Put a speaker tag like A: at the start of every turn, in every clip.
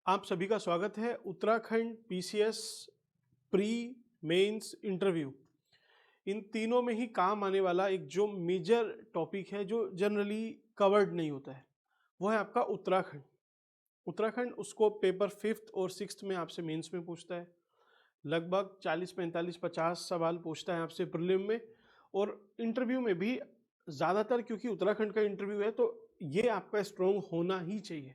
A: आप सभी का स्वागत है Uttarakhand PCS pre mains interview. इन तीनों में ही काम आने वाला एक जो मेजर टॉपिक है जो जनरली कवर्ड नहीं होता है वो है आपका उत्तराखंड। उत्तराखंड उसको पेपर 5th और 6th में आपसे मेंस में पूछता है। लगभग 40 45 50 सवाल पूछता है आपसे प्रीलिम में, और इंटरव्यू में भी ज़्यादातर, क्योंकि उत्तराखंड का इंटरव्यू है तो ये आपका स्ट्रॉन्ग होना ही चाहिए।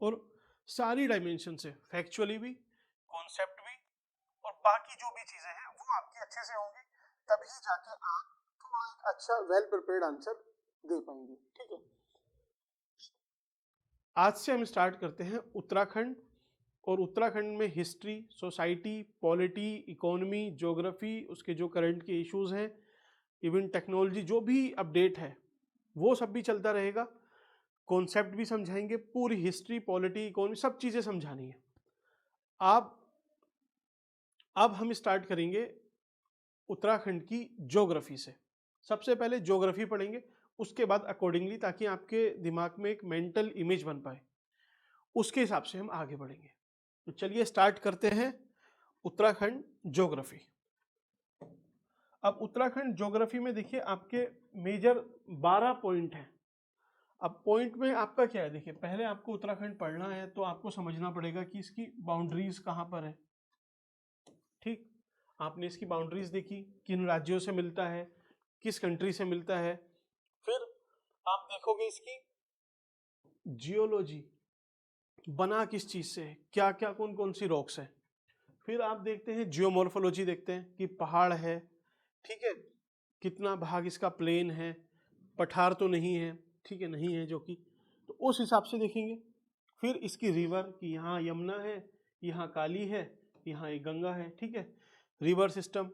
A: और सारी डायमेंशन से फैक्चुअली भी, कॉन्सेप्ट भी, और बाकी जो भी चीजें हैं वो आपकी अच्छे से होंगी, तभी जाके आप थोड़ा एक अच्छा वेल प्रिपेयर्ड आंसर दे पाएंगे। ठीक है, आज से हम स्टार्ट करते हैं उत्तराखंड। और उत्तराखंड में history, society, polity, economy, geography, उसके जो करंट के इश्यूज हैं, इवन टेक्नोलॉजी, जो भी अपडेट है वो सब भी चलता रहेगा। कॉन्सेप्ट भी समझाएंगे, पूरी हिस्ट्री, पॉलिटी, इकोनॉमी, सब चीज़ें समझानी है। आप अब हम स्टार्ट करेंगे उत्तराखंड की ज्योग्राफी से। सबसे पहले ज्योग्राफी पढ़ेंगे, उसके बाद अकॉर्डिंगली, ताकि आपके दिमाग में एक मेंटल इमेज बन पाए, उसके हिसाब से हम आगे बढ़ेंगे। तो चलिए स्टार्ट करते हैं उत्तराखंड ज्योग्राफी। अब उत्तराखंड ज्योग्राफी में देखिए आपके मेजर 12 पॉइंट हैं। अब पॉइंट में आपका क्या है, देखिए पहले आपको उत्तराखंड पढ़ना है तो आपको समझना पड़ेगा कि इसकी बाउंड्रीज कहाँ पर है। ठीक, आपने इसकी बाउंड्रीज देखी, किन राज्यों से मिलता है, किस कंट्री से मिलता है। फिर आप देखोगे इसकी जियोलॉजी, बना किस चीज से है, क्या क्या कौन कौन सी रॉक्स है। फिर आप देखते हैं जियोमॉर्फोलॉजी, देखते हैं कि पहाड़ है, ठीक है, कितना भाग इसका प्लेन है, पठार तो नहीं है, ठीक है, नहीं है जो कि, तो उस हिसाब से देखेंगे। फिर इसकी रिवर, कि यहाँ यमुना है, यहाँ काली है, यहाँ एक गंगा है, ठीक है, रिवर सिस्टम।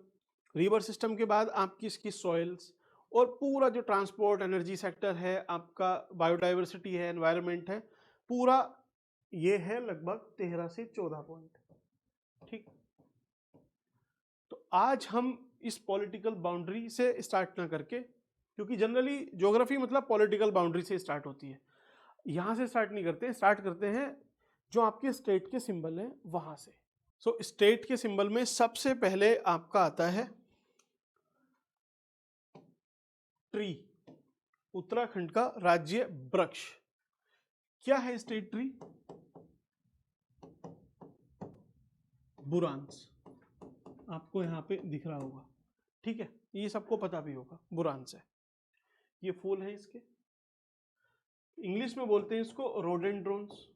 A: रिवर सिस्टम के बाद आपकी इसकी सॉइल्स, और पूरा जो ट्रांसपोर्ट, एनर्जी सेक्टर है आपका, बायोडाइवर्सिटी है, एनवायरनमेंट है, पूरा ये है लगभग 13 से 14 पॉइंट। ठीक, तो आज हम इस पॉलिटिकल बाउंड्री से स्टार्ट ना करके, क्योंकि जनरली ज्योग्राफी मतलब पॉलिटिकल बाउंड्री से स्टार्ट होती है, यहाँ से स्टार्ट नहीं करते, स्टार्ट करते हैं जो आपके स्टेट के सिंबल हैं वहां से। सो स्टेट के सिंबल में सबसे पहले आपका आता है ट्री, उत्तराखंड का राज्य वृक्ष। क्या है स्टेट ट्री? बुरांस, आपको यहाँ पे दिख रहा होगा, ठीक है, ये सबको पता भी होगा, बुरांस है। ये फूल है इसके, इंग्लिश में बोलते हैं इसको रोडेंड्रोन्स।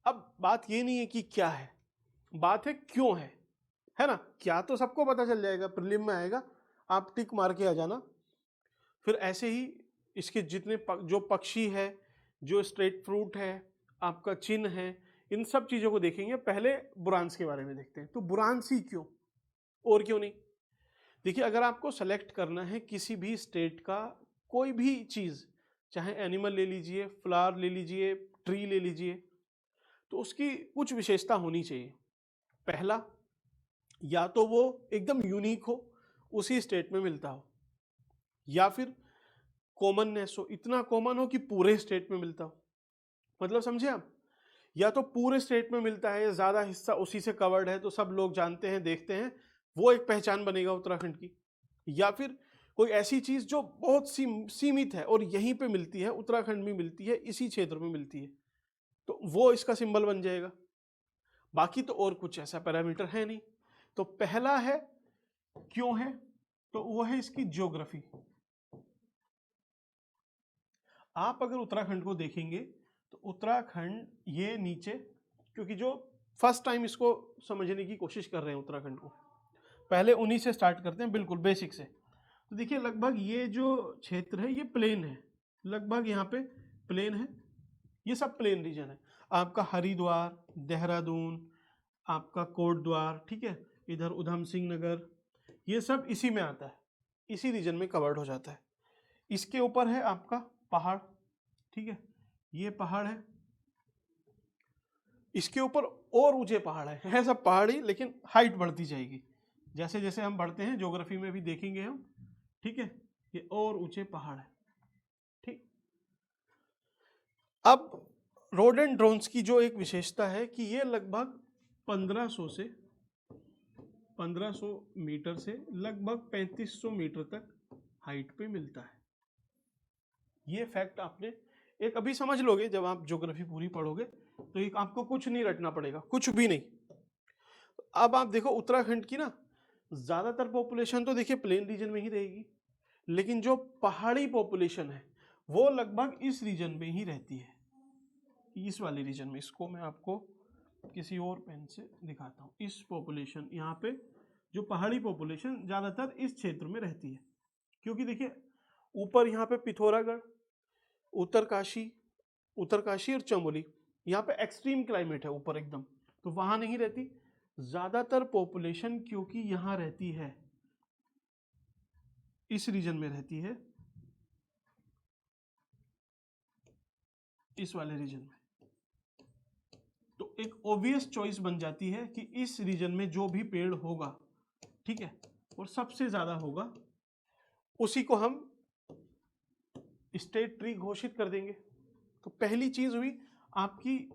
A: अब बात ये नहीं है कि क्या है, बात है क्यों है ना। क्या तो सबको पता चल जाएगा, प्रीलिम में आएगा, आप टिक मार के आ जाना। फिर ऐसे ही इसके जितने जो पक्षी है, जो स्ट्रेट फ्रूट है, आपका चिन्ह है, इन सब चीज़ों को देखेंगे। पहले बुरांस के बारे में देखते हैं। तो बुरांस ही क्यों, और क्यों नहीं? देखिए, अगर आपको सेलेक्ट करना है किसी भी स्टेट का कोई भी चीज़, चाहे एनिमल ले लीजिए, फ्लावर ले लीजिए, ट्री ले लीजिए, तो उसकी कुछ विशेषता होनी चाहिए। पहला, या तो वो एकदम यूनिक हो, उसी स्टेट में मिलता हो, या फिर कॉमननेस हो, इतना कॉमन हो कि पूरे स्टेट में मिलता हो। मतलब समझे आप, या तो पूरे स्टेट में मिलता है, ज़्यादा हिस्सा उसी से कवर्ड है तो सब लोग जानते हैं, देखते हैं, वो एक पहचान बनेगा उत्तराखंड की। या फिर कोई ऐसी चीज़ जो बहुत सीमित है और यहीं पे मिलती है, उत्तराखंड में मिलती है, इसी क्षेत्र में मिलती है, तो वो इसका सिंबल बन जाएगा। बाकी तो और कुछ ऐसा पैरामीटर है नहीं। तो पहला है क्यों है, तो वो है इसकी ज्योग्राफी। आप अगर उत्तराखंड को देखेंगे तो उत्तराखंड ये नीचे, क्योंकि जो फर्स्ट टाइम इसको समझने की कोशिश कर रहे हैं उत्तराखंड को, पहले उन्हीं से स्टार्ट करते हैं, बिल्कुल बेसिक से। तो देखिए लगभग ये जो क्षेत्र है ये प्लेन है, लगभग यहाँ पे प्लेन है, ये सब प्लेन रीजन है। आपका हरिद्वार, देहरादून, आपका कोटद्वार, ठीक है, इधर उधम सिंह नगर, ये सब इसी में आता है, इसी रीजन में कवर्ड हो जाता है। इसके ऊपर है आपका पहाड़, ठीक है, ये पहाड़ है, इसके ऊपर और ऊंचे पहाड़ है सब पहाड़ी, लेकिन हाइट बढ़ती जाएगी जैसे जैसे हम बढ़ते हैं, ज्योग्राफी में भी देखेंगे हम, ठीक है, ये और ऊंचे पहाड़ है। ठीक, अब रोडेंड्रोन्स की जो एक विशेषता है कि ये लगभग 1500 मीटर से लगभग 3500 मीटर तक हाइट पे मिलता है। ये फैक्ट आपने एक अभी समझ लोगे, जब आप ज्योग्राफी पूरी पढ़ोगे तो एक आपको कुछ नहीं रटना पड़ेगा, कुछ भी नहीं। अब आप देखो उत्तराखंड की ना ज्यादातर पॉपुलेशन तो देखिए प्लेन रीजन में ही रहेगी, लेकिन जो पहाड़ी पॉपुलेशन है वो लगभग इस रीजन में ही रहती है, इस वाले रीजन में। इसको मैं आपको किसी और पेन से दिखाता हूँ। इस पॉपुलेशन यहाँ पे जो पहाड़ी पॉपुलेशन ज़्यादातर इस क्षेत्र में रहती है, क्योंकि देखिए ऊपर यहाँ पे पिथौरागढ़, उत्तरकाशी और चमोली, यहाँ पे एक्सट्रीम क्लाइमेट है ऊपर एकदम, तो वहाँ नहीं रहती ज़्यादातर पॉपुलेशन, क्योंकि यहाँ रहती है इस रीजन में रहती है, इस वाले रीजन में। तो एक ऑब्वियस चॉइस बन जाती है कि इस रीजन में जो भी पेड़ होगा, ठीक है, और सबसे ज्यादा होगा, उसी को हम स्टेट ट्री घोषित कर देंगे। तो पहली चीज हुई आपकी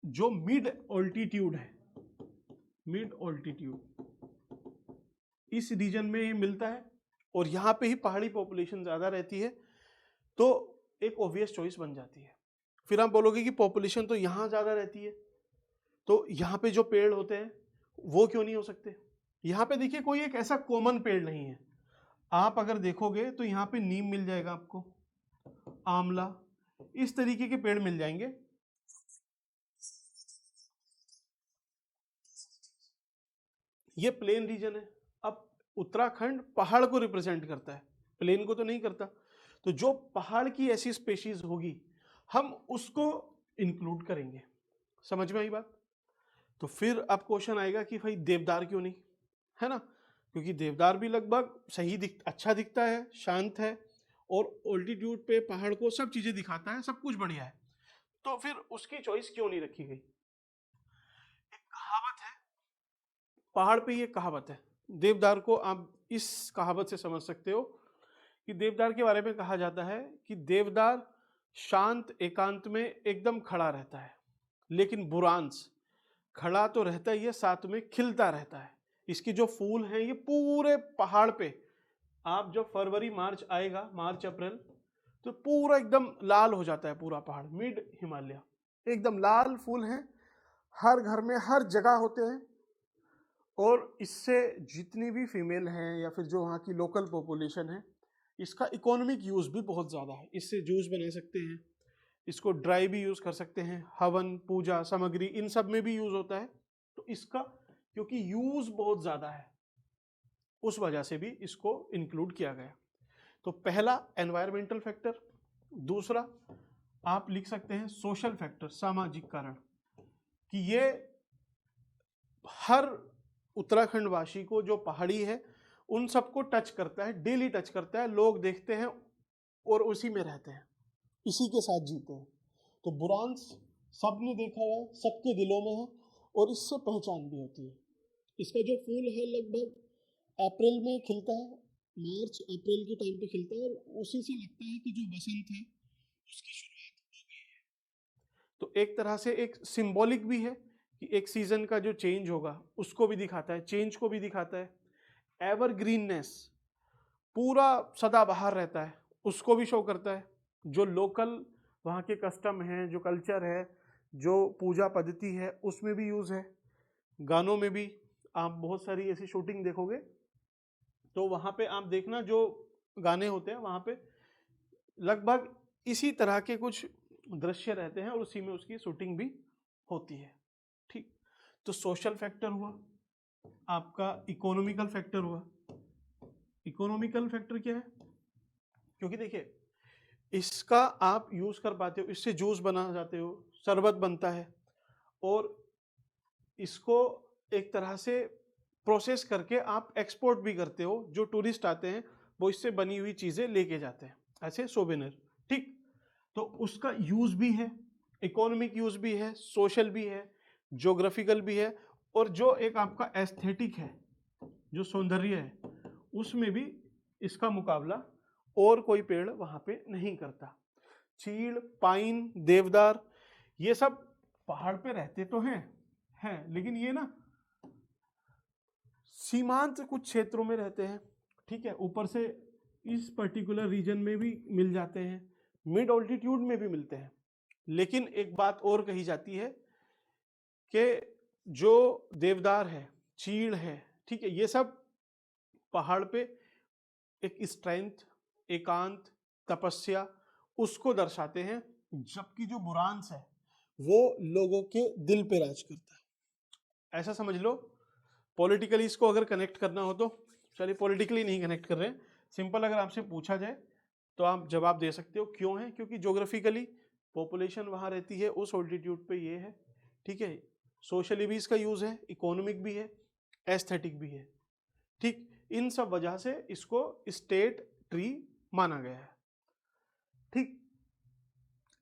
A: जो मिड ऑल्टीट्यूड है, मिड ऑल्टीट्यूड इस रीजन में ही मिलता है और यहाँ पे ही पहाड़ी पॉपुलेशन ज्यादा रहती है, तो एक ऑब्वियस चॉइस बन जाती है। फिर आप बोलोगे कि पॉपुलेशन तो यहाँ ज्यादा रहती है, तो यहाँ पे जो पेड़ होते हैं वो क्यों नहीं हो सकते? यहाँ पे देखिए कोई एक ऐसा कॉमन पेड़ नहीं है। आप अगर देखोगे तो यहाँ पे नीम मिल जाएगा आपको, आंवला, इस तरीके के पेड़ मिल जाएंगे। ये प्लेन रीजन है। अब उत्तराखंड पहाड़ को रिप्रेजेंट करता है, प्लेन को तो नहीं करता। तो जो पहाड़ की ऐसी स्पेशीज होगी हम उसको इंक्लूड करेंगे। समझ में आई बात? तो फिर अब क्वेश्चन आएगा कि भाई देवदार क्यों नहीं, है ना? क्योंकि देवदार भी लगभग अच्छा दिखता है, शांत है और ऑल्टीट्यूड पे पहाड़ को सब चीजें दिखाता है, सब कुछ बढ़िया है, तो फिर उसकी चॉइस क्यों नहीं रखी गई? एक कहावत है, पहाड़ पे ये कहावत है, देवदार को आप इस कहावत से समझ सकते हो कि देवदार के बारे में कहा जाता है कि देवदार शांत एकांत में एकदम खड़ा रहता है, लेकिन बुरांस खड़ा तो रहता ही है, साथ में खिलता रहता है। इसके जो फूल हैं ये पूरे पहाड़ पे, आप जब फरवरी मार्च आएगा, मार्च अप्रैल, तो पूरा एकदम लाल हो जाता है पूरा पहाड़, मिड हिमालय एकदम लाल फूल हैं, हर घर में हर जगह होते हैं। और इससे जितनी भी फीमेल हैं या फिर जो वहाँ की लोकल पॉपुलेशन है, इसका इकोनॉमिक यूज भी बहुत ज़्यादा है। इससे जूस बना सकते हैं, इसको ड्राई भी यूज कर सकते हैं, हवन पूजा सामग्री इन सब में भी यूज होता है। तो इसका क्योंकि यूज बहुत ज्यादा है, उस वजह से भी इसको इंक्लूड किया गया। तो पहला एनवायरमेंटल फैक्टर, दूसरा आप लिख सकते हैं सोशल फैक्टर, सामाजिक कारण, कि ये हर उत्तराखंड वासी को जो पहाड़ी है उन सबको टच करता है, डेली टच करता है, लोग देखते हैं और उसी में रहते हैं, इसी के साथ जीते हैं। तो बुरांस सबने देखा हुआ है, सबके दिलों में है और इससे पहचान भी होती है। इसका जो फूल है लगभग अप्रैल में खिलता है, मार्च अप्रैल के टाइम पे खिलता है और उसी से लगता है कि जो बसंत है उसकी शुरुआत हो गई है। तो एक तरह से एक सिंबॉलिक भी है कि एक सीजन का जो चेंज होगा उसको भी दिखाता है, चेंज को भी दिखाता है। एवरग्रीननेस, पूरा सदाबहार रहता है, उसको भी शो करता है। जो लोकल वहाँ के कस्टम हैं, जो कल्चर है, जो पूजा पद्धति है, उसमें भी यूज़ है। गानों में भी आप बहुत सारी ऐसी शूटिंग देखोगे तो वहाँ पे आप देखना जो गाने होते हैं वहाँ पे लगभग इसी तरह के कुछ दृश्य रहते हैं और उसी में उसकी शूटिंग भी होती है। ठीक, तो सोशल फैक्टर हुआ, आपका इकोनॉमिकल फैक्टर हुआ। इकोनॉमिकल फैक्टर क्या है? क्योंकि देखिए इसका आप यूज कर पाते हो, इससे जूस बना जाते हो, शरबत बनता है और इसको एक तरह से प्रोसेस करके आप एक्सपोर्ट भी करते हो। जो टूरिस्ट आते हैं वो इससे बनी हुई चीजें लेके जाते हैं ऐसे सोवेनिर। ठीक, तो उसका यूज भी है, इकोनॉमिक यूज भी है, सोशल भी है, ज्योग्राफिकल भी है, और जो एक आपका एस्थेटिक है, जो सौंदर्य है, उसमें भी इसका मुकाबला और कोई पेड़ वहां पे नहीं करता। चीड़, पाइन, देवदार, ये सब पहाड़ पे रहते तो हैं लेकिन ये ना सीमांत कुछ क्षेत्रों में रहते हैं, ठीक है। ऊपर से इस पर्टिकुलर रीजन में भी मिल जाते हैं, मिड ऑल्टीट्यूड में भी मिलते हैं। लेकिन एक बात और कही जाती है कि जो देवदार है, चीड़ है, ठीक है, ये सब पहाड़ पे एक स्ट्रेंथ, एकांत, तपस्या उसको दर्शाते हैं, जबकि जो बुरांस है वो लोगों के दिल पे राज करता है। ऐसा समझ लो। पॉलिटिकली इसको अगर कनेक्ट करना हो तो, चलिए पॉलिटिकली नहीं कनेक्ट कर रहे हैं, सिंपल अगर आपसे पूछा जाए तो आप जवाब दे सकते हो क्यों है, क्योंकि ज्योग्राफिकली पॉपुलेशन वहां रहती है उस ऑल्टीट्यूड पे, ये है, ठीक है। सोशली भी इसका यूज है, इकोनॉमिक भी है, एस्थेटिक भी है, ठीक। इन सब वजह से इसको स्टेट ट्री माना गया है, ठीक।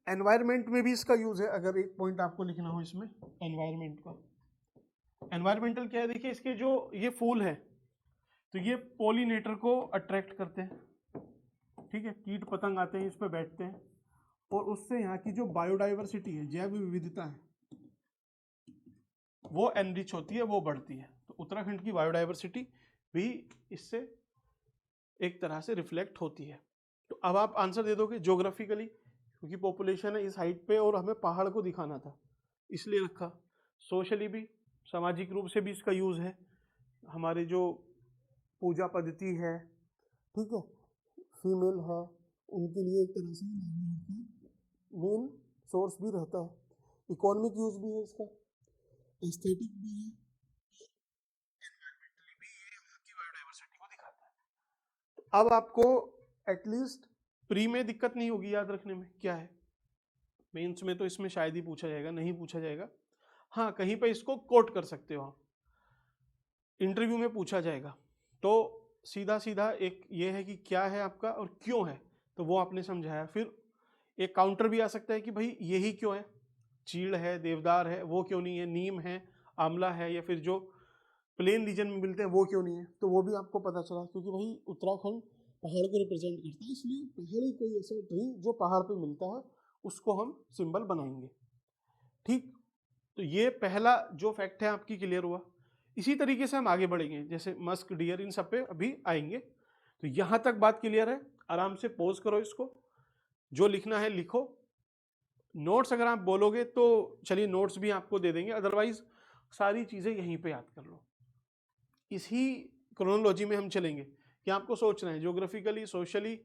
A: एनवायरमेंट में भी इसका यूज है। अगर एक पॉइंट आपको लिखना हो इसमें एनवायरमेंट का, एनवायरमेंटल क्या है, देखिए इसके जो ये फूल है तो ये पॉलिनेटर को अट्रैक्ट करते हैं, ठीक है। कीट पतंग आते हैं, इस पर बैठते हैं और उससे यहाँ की जो बायोडाइवर्सिटी है, जैव विविधता है, वो एनरिच होती है, वो बढ़ती है। तो उत्तराखंड की बायोडाइवर्सिटी भी इससे एक तरह से रिफ्लेक्ट होती है। तो अब आप आंसर दे दोगे ज्योग्राफिकली, क्योंकि पॉपुलेशन है इस हाइट पे और हमें पहाड़ को दिखाना था इसलिए रखा। सोशली भी, सामाजिक रूप से भी इसका यूज है, हमारे जो पूजा पद्धति है, ठीक है, फीमेल है उनके लिए एक तरह से मेन सोर्स भी रहता है, इकोनॉमिक यूज भी है इसका, एस्थेटिक भी है, एनवायरमेंटली भी ये वहाँ की बायोडाइवर्सिटी को दिखाता है। तो अब आपको एटलीस्ट प्री में दिक्कत नहीं होगी याद रखने में क्या है। मेंस में तो इसमें शायद ही पूछा जाएगा, नहीं पूछा जाएगा, हाँ कहीं पे इसको कोट कर सकते हो आप, इंटरव्यू में पूछा जाएगा। तो सीधा सीधा एक ये है कि क्या है आपका और क्यों है, तो वो आपने समझाया। फिर एक काउंटर भी आ सकता है कि भाई यही क्यों है, चीड़ है, देवदार है, वो क्यों नहीं है, नीम है, आंवला है, या फिर जो प्लेन रीजन में मिलते हैं वो क्यों नहीं है। तो वो भी आपको पता चला, क्योंकि भाई उत्तराखंड पहाड़ को रिप्रेजेंट करता है, इसलिए पहाड़ी कोई ऐसा ट्री जो पहाड़ पे मिलता है उसको हम सिंबल बनाएंगे, ठीक। तो ये पहला जो फैक्ट है आपकी क्लियर हुआ। इसी तरीके से हम आगे बढ़ेंगे, जैसे मस्क, डियर, इन सब पे अभी आएंगे। तो यहां तक बात क्लियर है, आराम से पॉज करो इसको, जो लिखना है लिखो। नोट्स अगर आप बोलोगे तो चलिए नोट्स भी आपको दे देंगे, अदरवाइज सारी चीजें यहीं पे याद कर लो। इसी क्रोनोलॉजी में हम चलेंगे कि आपको सोचना है ज्योग्राफिकली, सोशली,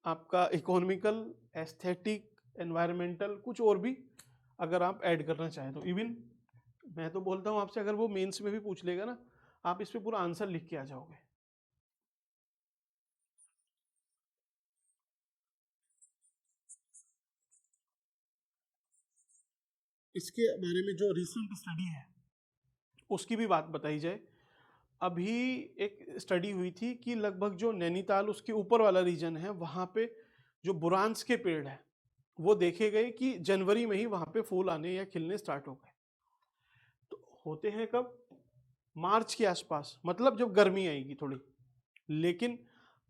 A: आपका इकोनॉमिकल, एस्थेटिक, एनवायरमेंटल, कुछ और भी अगर आप ऐड करना चाहें तो। इवन मैं तो बोलता हूँ आपसे, अगर वो मेंस में भी पूछ लेगा ना, आप इस पे पूरा आंसर लिख के आ जाओगे। इसके बारे में जो रिसेंट स्टडी है उसकी भी बात बताई जाए। अभी एक स्टडी हुई थी कि लगभग जो नैनीताल उसके ऊपर वाला रीजन है वहाँ पे जो बुरांस के पेड़ है वो देखे गए कि जनवरी में ही वहाँ पे फूल आने या खिलने स्टार्ट हो गए। तो होते हैं कब, मार्च के आसपास, मतलब जब गर्मी आएगी थोड़ी। लेकिन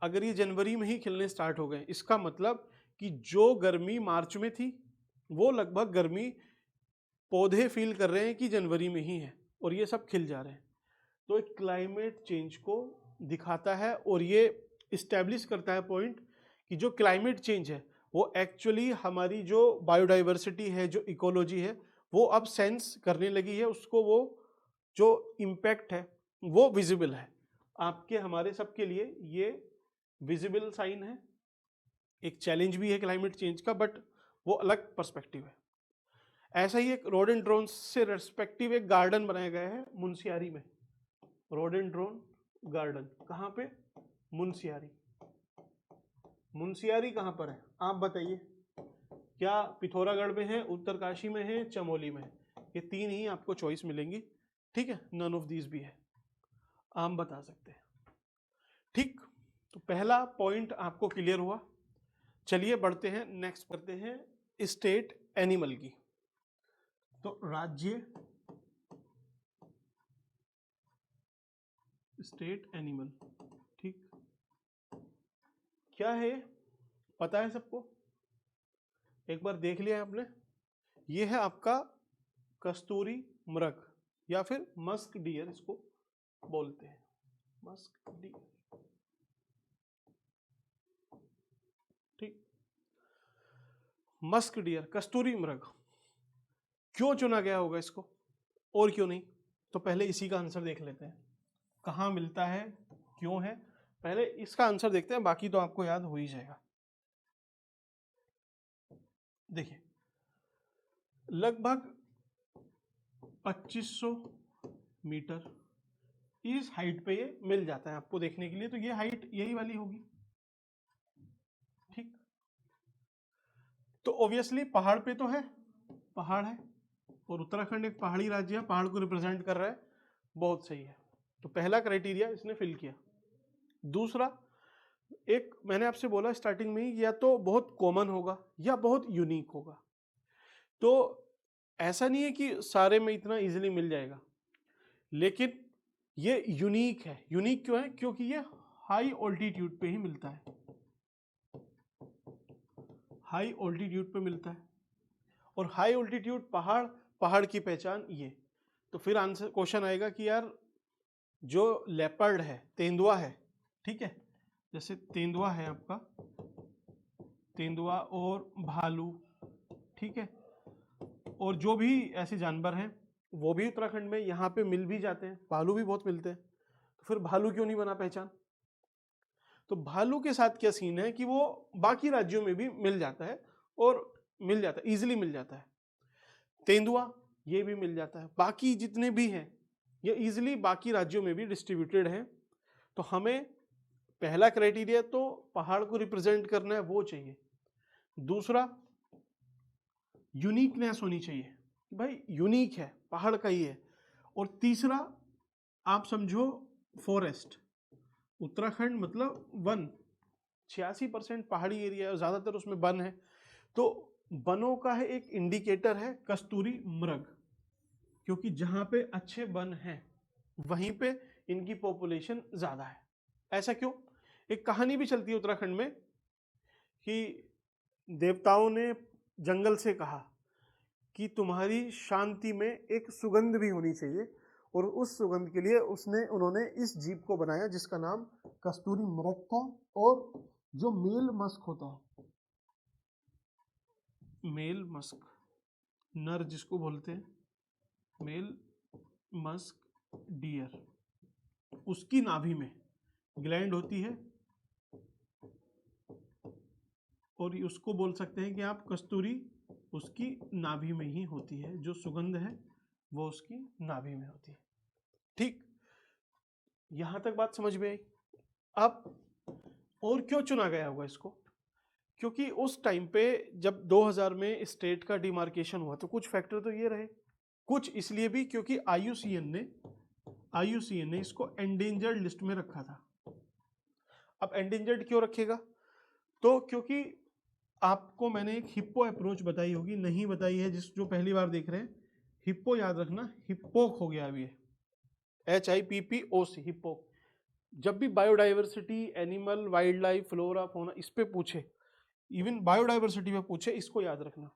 A: अगर ये जनवरी में ही खिलने स्टार्ट हो गए, इसका मतलब कि जो गर्मी मार्च में थी वो लगभग गर्मी पौधे फील कर रहे हैं कि जनवरी में ही है और ये सब खिल जा रहे हैं। तो एक क्लाइमेट चेंज को दिखाता है और ये इस्टेब्लिश करता है पॉइंट कि जो क्लाइमेट चेंज है वो एक्चुअली हमारी जो बायोडाइवर्सिटी है, जो इकोलॉजी है, वो अब सेंस करने लगी है उसको। वो जो इम्पैक्ट है वो विजिबल है आपके, हमारे सबके लिए ये विजिबल साइन है। एक चैलेंज भी है क्लाइमेट चेंज का, बट वो अलग पर्सपेक्टिव है। ऐसा ही एक रोडेंड्रोन से रेस्पेक्टिव एक गार्डन बनाया गया है मुंशियारी में, रोडेंड्रोन गार्डन। कहाँ पे, मुंशियारी। मुंशियारी कहाँ पर है आप बताइए, क्या पिथौरागढ़ में है, उत्तरकाशी में है, चमोली में है? ये तीन ही आपको चॉइस मिलेंगी, ठीक है, नन ऑफ दीज भी है, आप बता सकते हैं, ठीक। तो पहला पॉइंट आपको क्लियर हुआ। चलिए बढ़ते हैं, नेक्स्ट करते हैं स्टेट एनिमल की। तो राज्य, स्टेट एनिमल, ठीक, क्या है पता है सबको? एक बार देख लिया आपने ये है आपका कस्तूरी मृग या फिर मस्क डियर इसको बोलते हैं, मस्क डियर। ठीक, मस्क डियर, कस्तूरी मृग। क्यों चुना गया होगा इसको और क्यों नहीं, तो पहले इसी का आंसर देख लेते हैं, कहाँ मिलता है, क्यों है, पहले इसका आंसर देखते हैं, बाकी तो आपको याद हो ही जाएगा। देखिए, लगभग 2500 मीटर इस हाइट पे ये मिल जाता है आपको देखने के लिए, तो ये हाइट यही वाली होगी। ठीक, तो ऑब्वियसली पहाड़ पे तो है, पहाड़ है, और उत्तराखंड एक पहाड़ी राज्य है, पहाड़ को रिप्रेजेंट कर रहा है, बहुत सही है। तो पहला क्राइटेरिया इसने फिल किया। दूसरा, एक मैंने आपसे बोला स्टार्टिंग में ही, या तो बहुत कॉमन होगा या बहुत यूनिक होगा। तो ऐसा नहीं है कि सारे में इतना इजीली मिल जाएगा, लेकिन ये यूनिक है। यूनिक क्यों है, क्योंकि ये हाई ऑल्टीट्यूड पे ही मिलता है, हाई ऑल्टीट्यूड पे मिलता है, और हाई ऑल्टीट्यूड पहाड़, पहाड़ की पहचान ये। तो फिर आंसर क्वेश्चन आएगा कि यार जो लेपर्ड है, तेंदुआ है, ठीक है, जैसे तेंदुआ है आपका, तेंदुआ और भालू, ठीक है, और जो भी ऐसे जानवर हैं वो भी उत्तराखंड में यहाँ पे मिल भी जाते हैं, भालू भी बहुत मिलते हैं, तो फिर भालू क्यों नहीं बना पहचान। तो भालू के साथ क्या सीन है कि वो बाकी राज्यों में भी मिल जाता है, और मिल जाता है, इजिली मिल जाता है। तेंदुआ ये भी मिल जाता है, बाकी जितने भी हैं ये इजिली बाकी राज्यों में भी डिस्ट्रीब्यूटेड हैं। तो हमें पहला क्राइटेरिया तो पहाड़ को रिप्रेजेंट करना है, वो चाहिए। दूसरा, यूनिकनेस होनी चाहिए, भाई यूनिक है, पहाड़ का ही है। और तीसरा, आप समझो फॉरेस्ट, उत्तराखंड मतलब वन, 86% पहाड़ी एरिया है, ज्यादातर उसमें वन है, तो वनों का है एक इंडिकेटर है कस्तूरी मृग, क्योंकि जहां पे अच्छे वन हैं वहीं पे इनकी पॉपुलेशन ज्यादा है। ऐसा क्यों, एक कहानी भी चलती है उत्तराखंड में कि देवताओं ने जंगल से कहा कि तुम्हारी शांति में एक सुगंध भी होनी चाहिए, और उस सुगंध के लिए उन्होंने इस जीव को बनाया जिसका नाम कस्तूरी मृग था। और जो मेल मस्क होता है, मेल मस्क, नर जिसको बोलते हैं, मेल मस्क डियर, उसकी नाभि में ग्लैंड होती है, और उसको बोल सकते हैं कि आप कस्तूरी उसकी नाभि में ही होती है, जो सुगंध है वो उसकी नाभि में होती है। ठीक, यहां तक बात समझ में आई। अब और क्यों चुना गया होगा इसको, क्योंकि उस टाइम पे जब 2000 में स्टेट का डिमार्केशन हुआ तो कुछ फैक्टर तो ये रहे, कुछ इसलिए भी क्योंकि आईयूसीएन ने इसको एंडेंजर्ड लिस्ट में रखा था। अब एंडेंजर्ड क्यों रखेगा, तो क्योंकि आपको मैंने एक हिप्पो अप्रोच बताई होगी, नहीं बताई है जो पहली बार देख रहे हैं, हिप्पो याद रखना, हिप्पोक हो गया अभी, HIPPOC, हिप्पोक। जब भी biodiversity, animal, wild life, flora, fauna, इस पे पूछे, इवन बायोडाइवर्सिटी में पूछे, इसको याद रखना।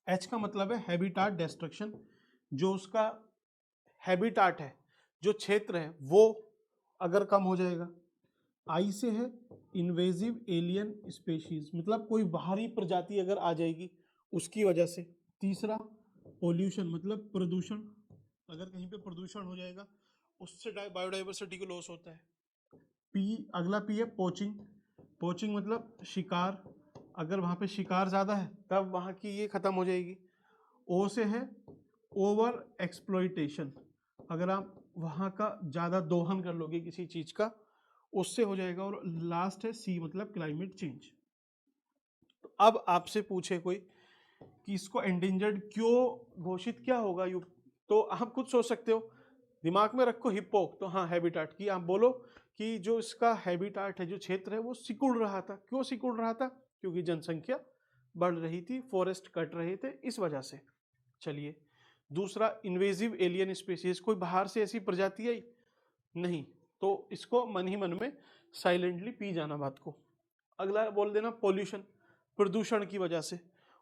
A: H का मतलब है हैबिटाट डिस्ट्रक्शन, जो उसका हैबिटाट है, जो क्षेत्र है, वो अगर कम हो जाएगा। I से है इन्वेजिव एलियन स्पेशीज, मतलब कोई बाहरी प्रजाति अगर आ जाएगी उसकी वजह से। तीसरा, पोल्यूशन मतलब प्रदूषण, अगर कहीं पे प्रदूषण हो जाएगा उससे बायोडाइवर्सिटी को लॉस होता है। अगला P है पोचिंग, पोचिंग मतलब शिकार, अगर वहाँ पे शिकार ज़्यादा है तब वहाँ की ये ख़त्म हो जाएगी। O से है ओवर एक्सप्लॉइटेशन, अगर आप वहाँ का ज़्यादा दोहन कर लोगे किसी चीज़ का, उससे हो जाएगा। और लास्ट है C मतलब क्लाइमेट चेंज। तो अब आपसे पूछे कोई कि इसको एंडेंजर्ड क्यों घोषित क्या होगा, तो आप खुद सोच सकते हो, दिमाग में रखो हिप्पोक, तो हाँ हैबिटाट की आप बोलो कि जो इसका हैबिटाट है, जो क्षेत्र है, वो सिकुड़ रहा था। क्यों सिकुड़ रहा था, क्योंकि जनसंख्या बढ़ रही थी, फॉरेस्ट कट रहे थे, इस वजह से। चलिए, दूसरा, इन्वेजिव एलियन स्पीसीज, कोई बाहर से ऐसी प्रजाति आई नहीं, तो इसको मन ही मन में साइलेंटली पी जाना बात को। अगला बोल देना पोल्यूशन, प्रदूषण की वजह से।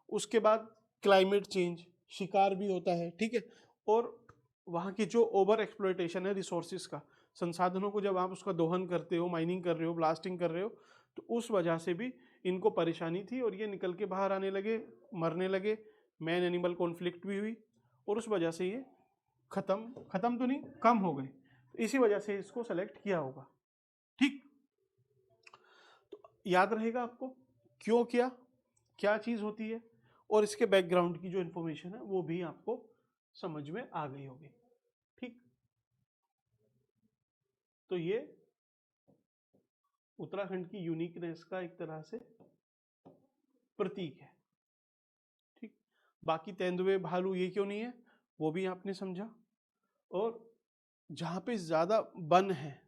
A: उसके बाद क्लाइमेट चेंज, शिकार भी होता है, ठीक है। और वहाँ की जो ओवर एक्सप्लॉयटेशन है रिसोर्सेज का, संसाधनों को जब आप उसका दोहन करते हो, माइनिंग कर रहे हो, ब्लास्टिंग कर रहे हो, तो उस वजह से भी इनको परेशानी थी और ये निकल के बाहर आने लगे, मरने लगे, मैन एनिमल कॉन्फ्लिक्ट भी हुई और उस वजह से ये खत्म तो नहीं, कम हो गए। तो इसी वजह से इसको सेलेक्ट किया होगा, ठीक। तो याद रहेगा आपको क्यों किया, क्या चीज़ होती है, और इसके बैकग्राउंड की जो इन्फॉर्मेशन है वो भी आपको समझ में आ गई होगी, ठीक। तो ये उत्तराखंड की यूनिकनेस का एक तरह से प्रतीक है, ठीक। बाकी तेंदुए, भालू ये क्यों नहीं है वो भी आपने समझा, और जहाँ पे ज़्यादा वन है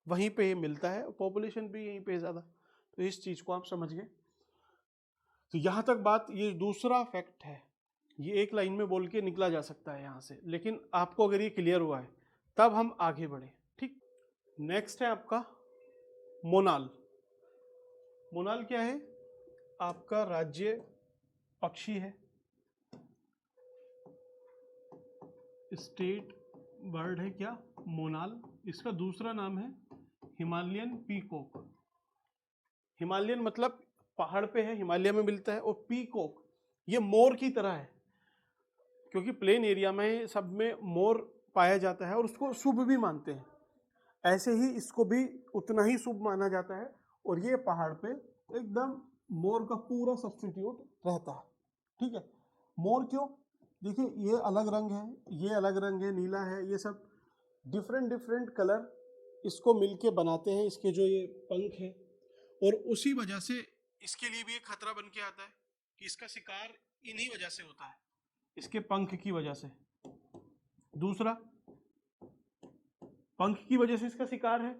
A: वहीं पे ये मिलता है, पॉपुलेशन भी यहीं पे ज़्यादा, तो इस चीज़ को आप समझ गए। तो यहाँ तक बात, ये दूसरा फैक्ट है, ये एक लाइन में बोल के निकला जा सकता है यहाँ से, लेकिन आपको अगर ये क्लियर हुआ है तब हम आगे बढ़े, ठीक। नेक्स्ट है आपका मोनाल। मोनाल क्या है? आपका राज्य पक्षी है, स्टेट बर्ड है क्या, मोनाल। इसका दूसरा नाम है हिमालयन पीकॉक। हिमालयन मतलब पहाड़ पे है, हिमालय में मिलता है, और पीकॉक ये मोर की तरह है, क्योंकि प्लेन एरिया में सब में मोर पाया जाता है और उसको शुभ भी मानते हैं, ऐसे ही इसको भी उतना ही शुभ माना जाता है। और ये पहाड़ पे एकदम मोर का पूरा सब्स्टिट्यूट रहता है, ठीक है। मोर क्यों? देखिए ये अलग रंग है, ये अलग रंग है, नीला है, ये सब डिफरेंट डिफरेंट कलर इसको मिलके बनाते हैं, इसके जो ये पंख है, और उसी वजह से इसके लिए भी एक खतरा बन के आता है कि इसका शिकार इन्हीं वजह से होता है, इसके पंख की वजह से। दूसरा, पंख की वजह से इसका शिकार है,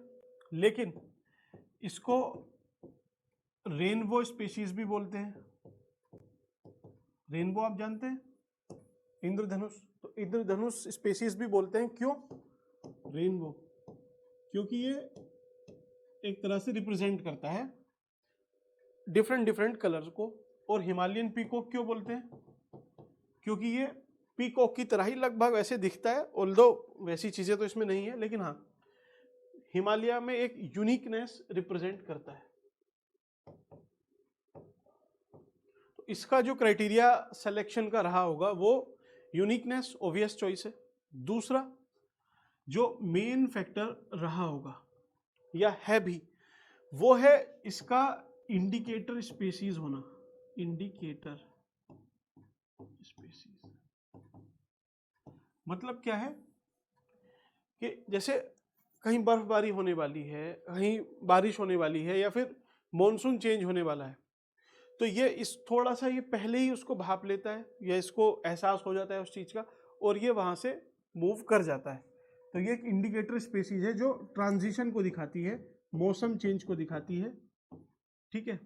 A: लेकिन इसको रेनबो स्पीशीज भी बोलते हैं। रेनबो आप जानते हैं, इंद्रधनुष, तो इंद्रधनुष स्पीशीज भी बोलते हैं। क्यों रेनबो? क्योंकि ये एक तरह से रिप्रेजेंट करता है डिफरेंट डिफरेंट कलर्स को। और हिमालयन पीकॉक क्यों बोलते हैं? क्योंकि ये पीकॉक की तरह ही लगभग वैसे दिखता है, ऑल्दो वैसी चीजें तो इसमें नहीं है, लेकिन हाँ हिमालय में एक यूनिकनेस रिप्रेजेंट करता है। तो इसका जो क्राइटेरिया सिलेक्शन का रहा होगा वो यूनिकनेस ऑब्वियस चॉइस है। दूसरा जो मेन फैक्टर रहा होगा या है भी, वो है इसका इंडिकेटर स्पीशीज होना। इंडिकेटर स्पीशीज मतलब क्या है कि जैसे कहीं बर्फबारी होने वाली है, कहीं बारिश होने वाली है, या फिर मॉनसून चेंज होने वाला है, तो ये इस थोड़ा सा ये पहले ही उसको भाप लेता है या इसको एहसास हो जाता है उस चीज़ का, और ये वहाँ से मूव कर जाता है। तो ये एक इंडिकेटर स्पीशीज है जो ट्रांजिशन को दिखाती है, मौसम चेंज को दिखाती है, ठीक है।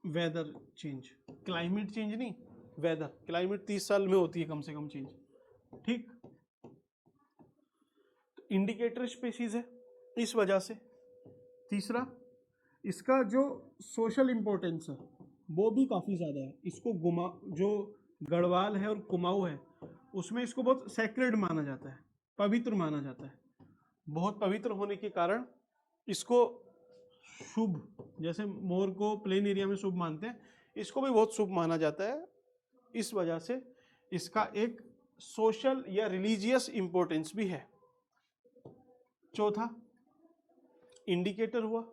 A: वेदर चेंज, क्लाइमेट चेंज नहीं, वेदर। क्लाइमेट 30 साल में होती है कम से कम चेंज, ठीक। तो इंडिकेटर स्पीशीज है इस वजह से। तीसरा, इसका जो सोशल इंपॉर्टेंस है वो भी काफ़ी ज़्यादा है। इसको जो गढ़वाल है और कुमाऊँ है उसमें इसको बहुत सैक्रेड माना जाता है, पवित्र माना जाता है। बहुत पवित्र होने के कारण इसको शुभ, जैसे मोर को प्लेन एरिया में शुभ मानते हैं, इसको भी बहुत शुभ माना जाता है। इस वजह से इसका एक सोशल या रिलीजियस इंपॉर्टेंस भी है। चौथा, इंडिकेटर हुआ,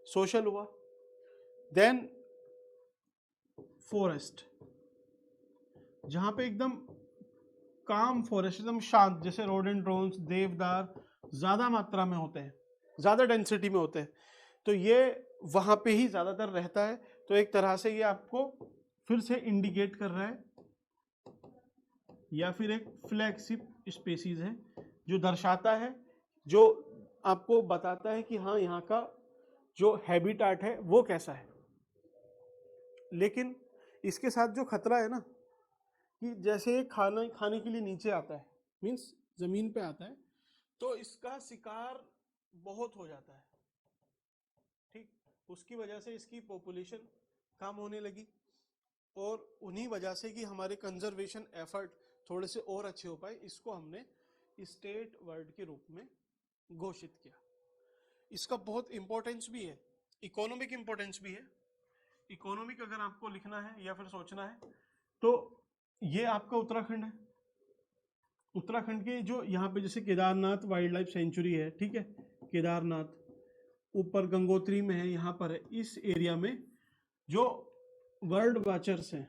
A: सोशल हुआ, देन फॉरेस्ट, जहां पे एकदम काम फॉरेस्ट, एकदम शांत, जैसे रोडेंड्रोन्स, देवदार ज्यादा मात्रा में होते हैं, ज्यादा डेंसिटी में होते हैं, तो ये वहां पे ही ज्यादातर रहता है। तो एक तरह से ये आपको फिर से इंडिकेट कर रहा है, या फिर एक फ्लैगशिप स्पीशीज है जो दर्शाता है, जो आपको बताता है कि हाँ यहाँ का जो हैबिटाट है वो कैसा है। लेकिन इसके साथ जो खतरा है ना, कि जैसे खाने के लिए नीचे आता है, मीन्स जमीन पे आता है, तो इसका शिकार बहुत हो जाता है, ठीक। उसकी वजह से इसकी पॉपुलेशन कम होने लगी, और उन्हीं वजह से कि हमारे कंजर्वेशन एफर्ट थोड़े से और अच्छे हो पाए, इसको हमने स्टेट वर्ड के रूप में घोषित किया। इसका बहुत इंपॉर्टेंस भी है, इकोनॉमिक इंपॉर्टेंस भी है। इकोनॉमिक अगर आपको लिखना है या फिर सोचना है तो ये आपका उत्तराखंड है। उत्तराखंड के जो यहाँ पे जैसे केदारनाथ वाइल्ड लाइफ सेंचुरी है, ठीक है, केदारनाथ ऊपर गंगोत्री में है, यहाँ पर है, इस एरिया में जो बर्ड वॉचर्स हैं,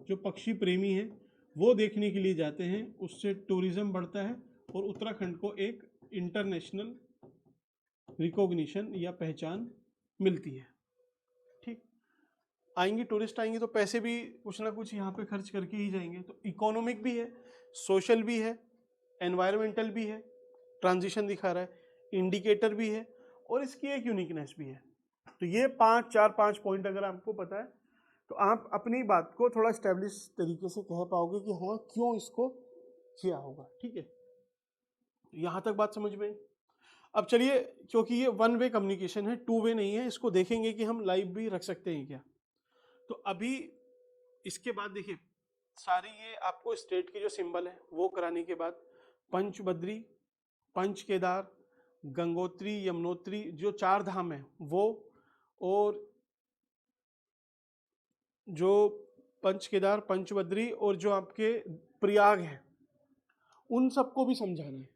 A: जो पक्षी प्रेमी हैं, वो देखने के लिए जाते हैं, उससे टूरिज्म बढ़ता है और उत्तराखंड को एक इंटरनेशनल रिकॉग्निशन या पहचान मिलती है। ठीक, आएंगे टूरिस्ट आएंगे तो पैसे भी कुछ ना कुछ यहाँ पे खर्च करके ही जाएंगे, तो इकोनॉमिक भी है, सोशल भी है, एनवायरमेंटल भी है, ट्रांजिशन दिखा रहा है, इंडिकेटर भी है, और इसकी एक यूनिकनेस भी है। तो ये 5 पॉइंट अगर आपको पता है तो आप अपनी बात को थोड़ा स्टैब्लिश तरीके से कह पाओगे कि हाँ क्यों इसको किया होगा। ठीक है, यहाँ तक बात समझ में। अब चलिए, क्योंकि ये वन वे कम्युनिकेशन है, टू वे नहीं है, इसको देखेंगे कि हम लाइव भी रख सकते हैं क्या। तो अभी इसके बाद देखिए, सारी ये आपको स्टेट के जो सिंबल है वो कराने के बाद पंचबद्री, पंच केदार, गंगोत्री, यमुनोत्री, जो 4 धाम है वो, और जो पंच केदार, पंचबद्री और जो आपके प्रयाग है, उन सबको भी समझाना है।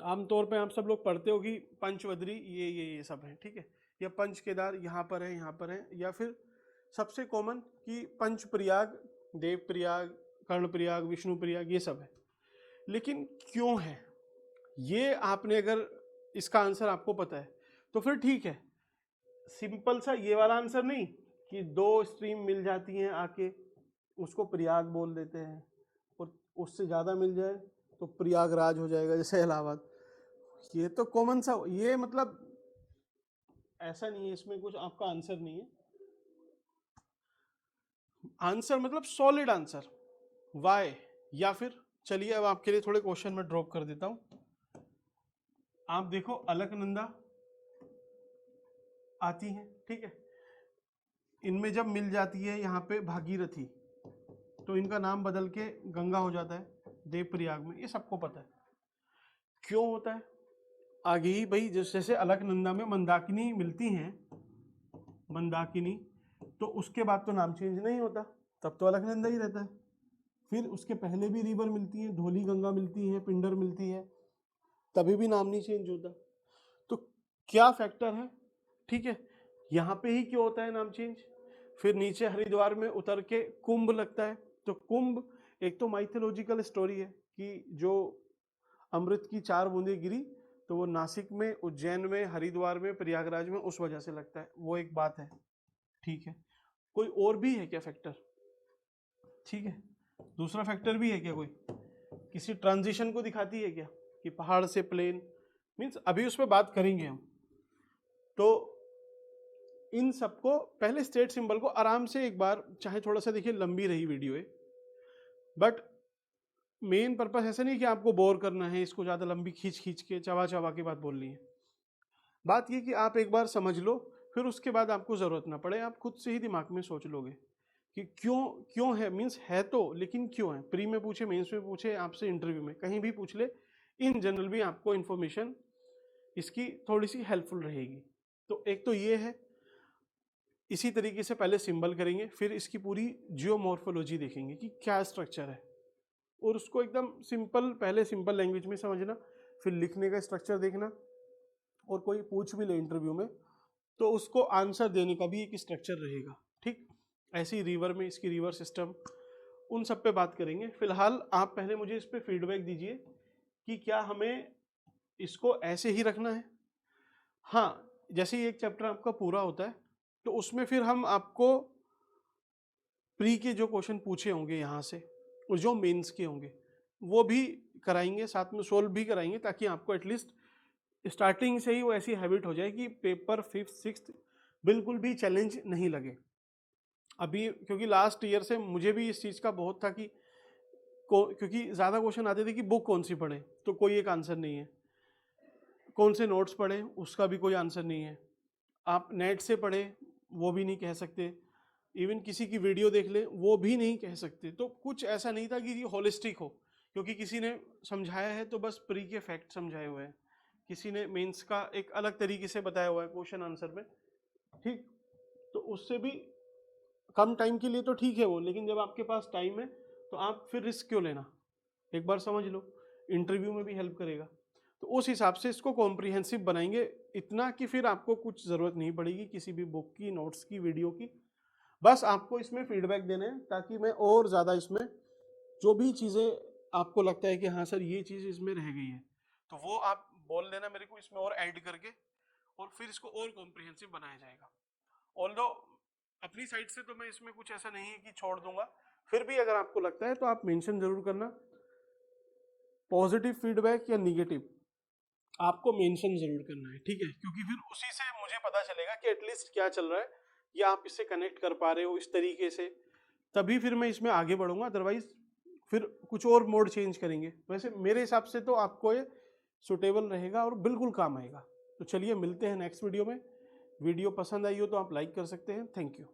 A: आमतौर पे आप सब लोग पढ़ते हो कि पंचबद्री ये सब है, ठीक है, या पंच केदार यहाँ पर है, यहाँ पर है, या फिर सबसे कॉमन कि पंच प्रयाग, देव प्रयाग, कर्ण प्रयाग, विष्णु प्रयाग, ये सब है। लेकिन क्यों है ये, आपने अगर इसका आंसर आपको पता है तो फिर ठीक है, सिंपल सा ये वाला आंसर नहीं कि 2 स्ट्रीम मिल जाती हैं आके उसको प्रयाग बोल देते हैं, और उससे ज़्यादा मिल जाए तो प्रयागराज हो जाएगा जैसे इलाहाबाद। ये तो कॉमन सा, ये मतलब ऐसा नहीं है, इसमें कुछ आपका आंसर नहीं है। आंसर मतलब सॉलिड आंसर, वाई, या फिर चलिए अब आपके लिए थोड़े क्वेश्चन में ड्रॉप कर देता हूं। आप देखो अलकनंदा आती है, ठीक है, इनमें जब मिल जाती है यहाँ पे भागीरथी तो इनका नाम बदल के गंगा हो जाता है देवप्रयाग में, ये सबको पता है। क्यों होता है आगे ही भाई, जैसे अलकनंदा में मंदाकिनी मिलती हैं, मंदाकिनी, तो उसके बाद तो नाम चेंज नहीं होता, तब तो अलकनंदा ही रहता है। फिर उसके पहले भी रिवर मिलती है, धौली गंगा मिलती है, पिंडर मिलती है, तभी भी नाम नहीं चेंज होता। तो क्या फैक्टर है, ठीक है, यहाँ पे ही क्यों होता है नाम चेंज। फिर नीचे हरिद्वार में उतर के कुंभ लगता है, तो कुंभ एक तो माइथोलॉजिकल स्टोरी है कि जो अमृत की 4 बूंदें गिरी तो वो नासिक में, उज्जैन में, हरिद्वार में, प्रयागराज में, उस वजह से लगता है, वो एक बात है। ठीक है, कोई और भी है क्या फैक्टर, ठीक है, दूसरा फैक्टर भी है क्या, कोई किसी ट्रांजिशन को दिखाती है क्या कि पहाड़ से प्लेन, मीन्स अभी उस पर बात करेंगे हम। तो इन सबको पहले स्टेट सिंबल को आराम से एक बार, चाहे थोड़ा सा देखिए लंबी रही वीडियो है, बट मेन पर्पस ऐसा नहीं कि आपको बोर करना है, इसको ज़्यादा लंबी खींच खींच के चबा चबा के बात बोलनी है। बात ये कि आप एक बार समझ लो, फिर उसके बाद आपको ज़रूरत ना पड़े, आप खुद से ही दिमाग में सोच लोगे कि क्यों है, मीन्स है तो, लेकिन क्यों है। प्री में पूछे, मेंस में पूछे, आपसे इंटरव्यू में कहीं भी पूछ ले, इन जनरल भी आपको इन्फॉर्मेशन इसकी थोड़ी सी हेल्पफुल रहेगी। तो एक तो ये है, इसी तरीके से पहले सिंबल करेंगे, फिर इसकी पूरी जियोमॉर्फोलॉजी देखेंगे कि क्या स्ट्रक्चर है, और उसको एकदम सिंपल, पहले सिंपल लैंग्वेज में समझना, फिर लिखने का स्ट्रक्चर देखना, और कोई पूछ भी ले इंटरव्यू में तो उसको आंसर देने का भी एक स्ट्रक्चर रहेगा। ठीक, ऐसे ही रिवर में इसकी रिवर सिस्टम, उन सब पे बात करेंगे। फिलहाल आप पहले मुझे इस पे फीडबैक दीजिए कि क्या हमें इसको ऐसे ही रखना है। हाँ, जैसे ही एक चैप्टर आपका पूरा होता है तो उसमें फिर हम आपको प्री के जो क्वेश्चन पूछे होंगे यहाँ से, और जो मेंस के होंगे वो भी कराएंगे, साथ में सोल्व भी कराएंगे, ताकि आपको एटलीस्ट स्टार्टिंग से ही वो ऐसी हैबिट हो जाए कि पेपर 5th 6th बिल्कुल भी चैलेंज नहीं लगे। अभी क्योंकि लास्ट ईयर से मुझे भी इस चीज़ का बहुत था कि क्योंकि ज़्यादा क्वेश्चन आते थे कि बुक कौन सी पढ़े, तो कोई एक आंसर नहीं है, कौन से नोट्स पढ़े उसका भी कोई आंसर नहीं है, आप नेट से पढ़े वो भी नहीं कह सकते, इवन किसी की वीडियो देख लें वो भी नहीं कह सकते। तो कुछ ऐसा नहीं था कि ये होलिस्टिक हो, क्योंकि किसी ने समझाया है तो बस प्री के फैक्ट समझाए हुए हैं, किसी ने मेंस का एक अलग तरीके से बताया हुआ है क्वेश्चन आंसर में, ठीक। तो उससे भी कम टाइम के लिए तो ठीक है वो, लेकिन जब आपके पास टाइम है तो आप फिर रिस्क क्यों लेना, एक बार समझ लो, इंटरव्यू में भी हेल्प करेगा। तो उस हिसाब से इसको कॉम्प्रिहेंसिव बनाएंगे, इतना कि फिर आपको कुछ ज़रूरत नहीं पड़ेगी किसी भी बुक की, नोट्स की, वीडियो की। बस आपको इसमें फीडबैक देने हैं ताकि मैं और ज़्यादा इसमें जो भी चीज़ें आपको लगता है कि हाँ सर ये चीज़ इसमें रह गई है, तो वो आप बोल देना मेरे को, इसमें और ऐड करके, और फिर इसको और कॉम्प्रिहेंसिव बनाया जाएगा। ऑल्दो अपनी साइड से तो मैं इसमें कुछ ऐसा नहीं है कि छोड़ दूंगा, फिर भी अगर आपको लगता है तो आप मेंशन जरूर करना, पॉजिटिव फीडबैक या निगेटिव आपको मेंशन जरूर करना है, ठीक है, क्योंकि फिर उसी से मुझे पता चलेगा कि एटलीस्ट क्या चल रहा है, या आप इससे कनेक्ट कर पा रहे हो इस तरीके से, तभी फिर मैं इसमें आगे बढ़ूंगा, अदरवाइज फिर कुछ और मोड चेंज करेंगे। वैसे मेरे हिसाब से तो आपको ये सुटेबल रहेगा और बिल्कुल काम आएगा। तो चलिए मिलते हैं नेक्स्ट वीडियो में। वीडियो पसंद आई हो तो आप लाइक कर सकते हैं। Thank you.